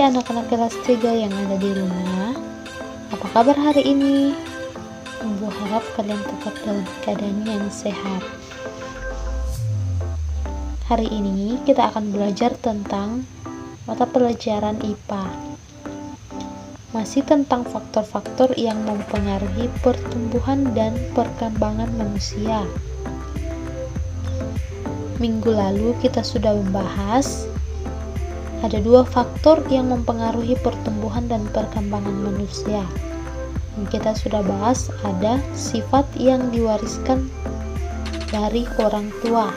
Hai anak-anak kelas 3 yang ada di rumah, apa kabar hari ini? Ibu harap kalian tetap dalam keadaan yang sehat. Hari ini kita akan belajar tentang mata pelajaran IPA. Masih tentang faktor-faktor yang mempengaruhi pertumbuhan dan perkembangan manusia. Minggu lalu kita sudah membahas ada 2 faktor yang mempengaruhi pertumbuhan dan perkembangan manusia. Kita sudah bahas ada sifat yang diwariskan dari orang tua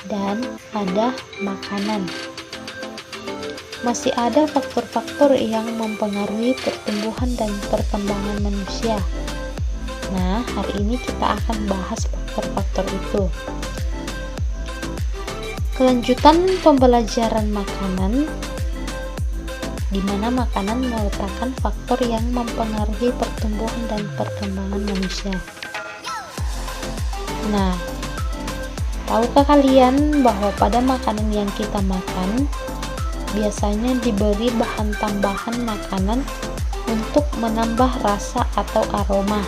dan ada makanan. Masih ada faktor-faktor yang mempengaruhi pertumbuhan dan perkembangan manusia. Nah, hari ini kita akan bahas faktor-faktor itu. Kelanjutan pembelajaran makanan, di mana makanan merupakan faktor yang mempengaruhi pertumbuhan dan perkembangan manusia. Nah, tahukah kalian bahwa pada makanan yang kita makan biasanya diberi bahan tambahan makanan untuk menambah rasa atau aroma.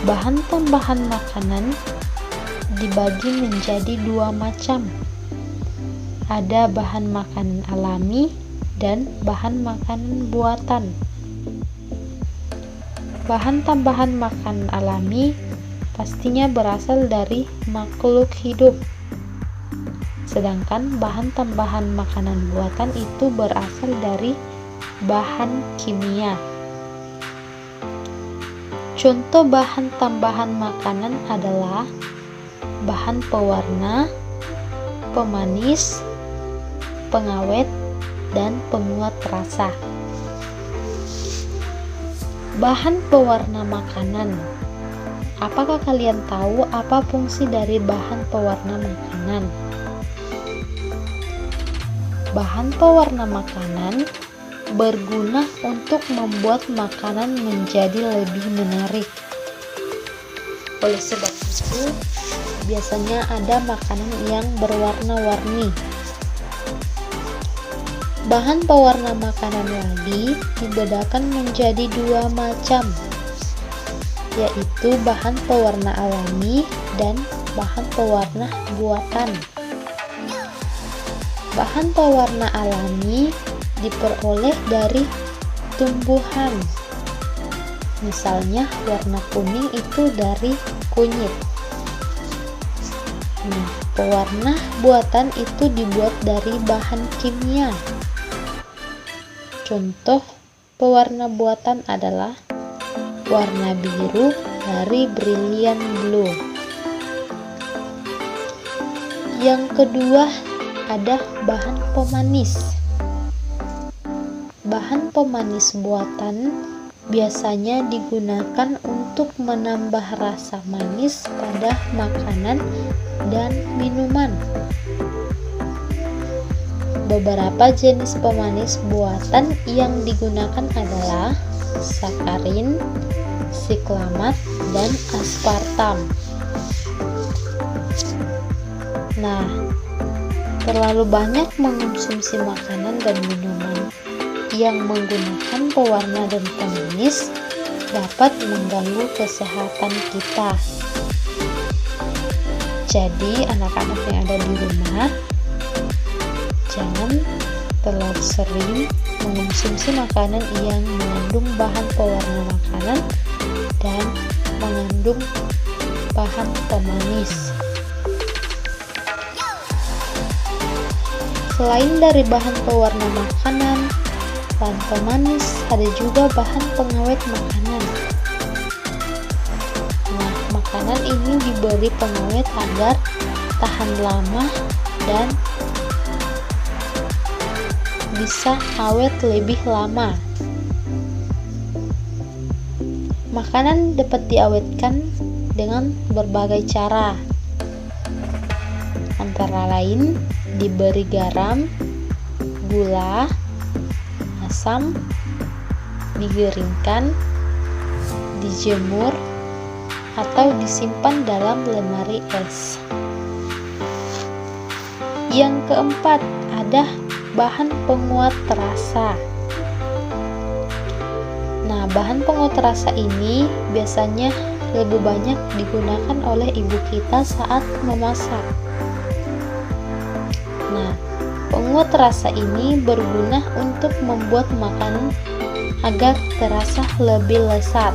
Bahan tambahan makanan dibagi menjadi 2 macam. Ada bahan makanan alami dan bahan makanan buatan. Bahan tambahan makanan alami pastinya berasal dari makhluk hidup. Sedangkan bahan tambahan makanan buatan itu berasal dari bahan kimia. Contoh bahan tambahan makanan adalah bahan pewarna, pemanis, pengawet, dan penguat rasa. Bahan pewarna makanan. Apakah kalian tahu apa fungsi dari bahan pewarna makanan? Bahan pewarna makanan berguna untuk membuat makanan menjadi lebih menarik. Oleh sebab itu, biasanya ada makanan yang berwarna-warni. Bahan pewarna makanan lagi dibedakan menjadi 2 macam, yaitu bahan pewarna alami dan bahan pewarna buatan. Bahan pewarna alami diperoleh dari tumbuhan. Misalnya warna kuning itu dari kunyit. Nah, pewarna buatan itu dibuat dari bahan kimia. Contoh pewarna buatan adalah warna biru dari Brilliant Blue. Yang kedua ada bahan pemanis. Bahan pemanis buatan biasanya digunakan untuk menambah rasa manis pada makanan dan minuman. Beberapa jenis pemanis buatan yang digunakan adalah sakarin, siklamat, dan aspartam. Nah, terlalu banyak mengonsumsi makanan dan minuman yang menggunakan pewarna dan pemanis dapat mengganggu kesehatan kita. Jadi, anak-anak yang ada di rumah, jangan terlalu sering mengonsumsi makanan yang mengandung bahan pewarna makanan dan mengandung bahan pemanis. Selain dari bahan pewarna makanan, bahan pemanis, ada juga bahan pengawet makanan. Nah, makanan ini diberi pengawet agar tahan lama dan bisa awet lebih lama. Makanan dapat diawetkan dengan berbagai cara, antara lain diberi garam, gula, asam, digeringkan, dijemur, atau disimpan dalam lemari es. Yang keempat, ada bahan penguat rasa. Nah, bahan penguat rasa ini biasanya lebih banyak digunakan oleh ibu kita saat memasak. Nah, penguat rasa ini berguna untuk membuat makanan agar terasa lebih lezat.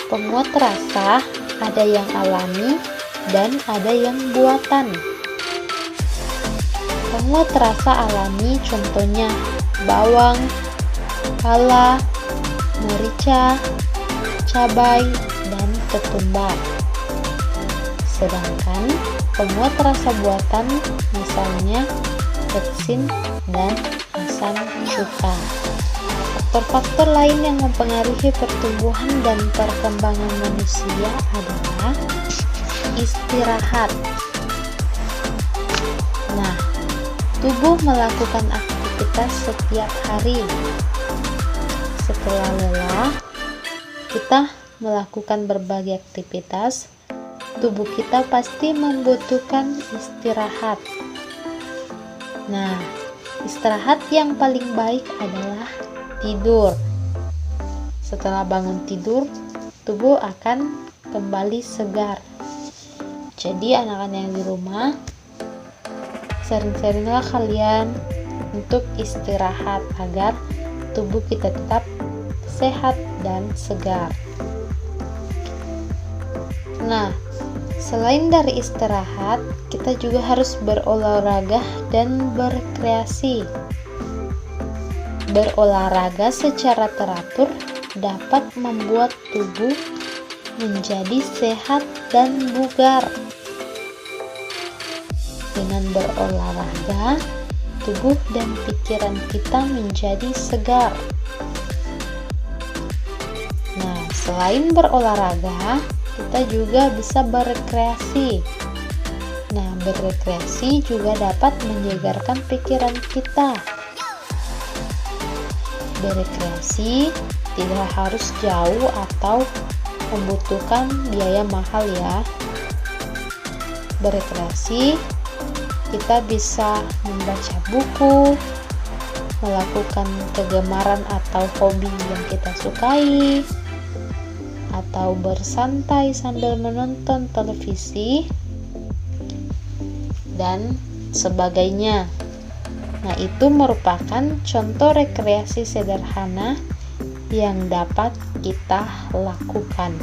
Penguat rasa ada yang alami dan ada yang buatan. Penguat rasa alami contohnya bawang, pala, merica, cabai, dan ketumbar. Sedangkan penguat rasa buatan misalnya vetsin dan asam cuka. Faktor-faktor lain yang mempengaruhi pertumbuhan dan perkembangan manusia adalah istirahat. Nah, tubuh melakukan aktivitas setiap hari. Setelah lelah, kita melakukan berbagai aktivitas, tubuh kita pasti membutuhkan istirahat. Nah, istirahat yang paling baik adalah tidur. Setelah bangun tidur, tubuh akan kembali segar. Jadi anak-anak yang di rumah, sering-seringlah kalian untuk istirahat agar tubuh kita tetap sehat dan segar. Nah, selain dari istirahat, kita juga harus berolahraga dan berkreasi. Berolahraga secara teratur dapat membuat tubuh menjadi sehat dan bugar. Dengan berolahraga, tubuh dan pikiran kita menjadi segar. Nah, selain berolahraga, kita juga bisa berrekreasi. Nah, berrekreasi juga dapat menyegarkan pikiran kita. Berrekreasi tidak harus jauh atau membutuhkan biaya mahal ya. Berrekreasi kita bisa membaca buku, melakukan kegemaran atau hobi yang kita sukai, atau bersantai sambil menonton televisi dan sebagainya. Nah, itu merupakan contoh rekreasi sederhana yang dapat kita lakukan.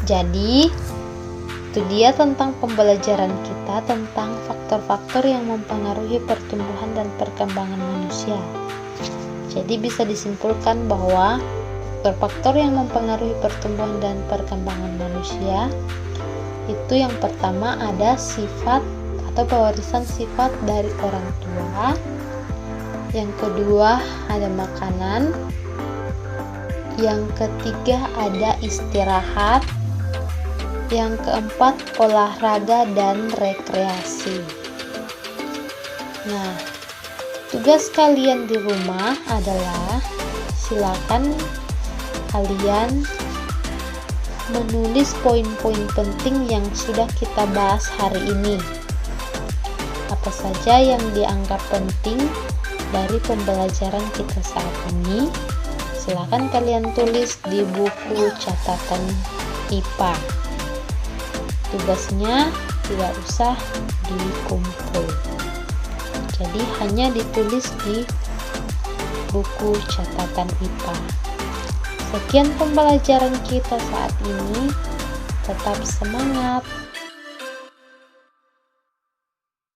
Jadi, itu dia tentang pembelajaran kita tentang faktor-faktor yang mempengaruhi pertumbuhan dan perkembangan manusia. Jadi bisa disimpulkan bahwa faktor-faktor yang mempengaruhi pertumbuhan dan perkembangan manusia itu yang pertama ada sifat atau pewarisan sifat dari orang tua. Yang kedua ada makanan. Yang ketiga ada istirahat. Yang keempat olahraga dan rekreasi. Nah, tugas kalian di rumah adalah silakan kalian menulis poin-poin penting yang sudah kita bahas hari ini. Apa saja yang dianggap penting dari pembelajaran kita saat ini, silakan kalian tulis di buku catatan IPA. Tugasnya tidak usah dikumpul, jadi hanya ditulis di buku catatan IPA. Sekian pembelajaran kita saat ini. Tetap semangat.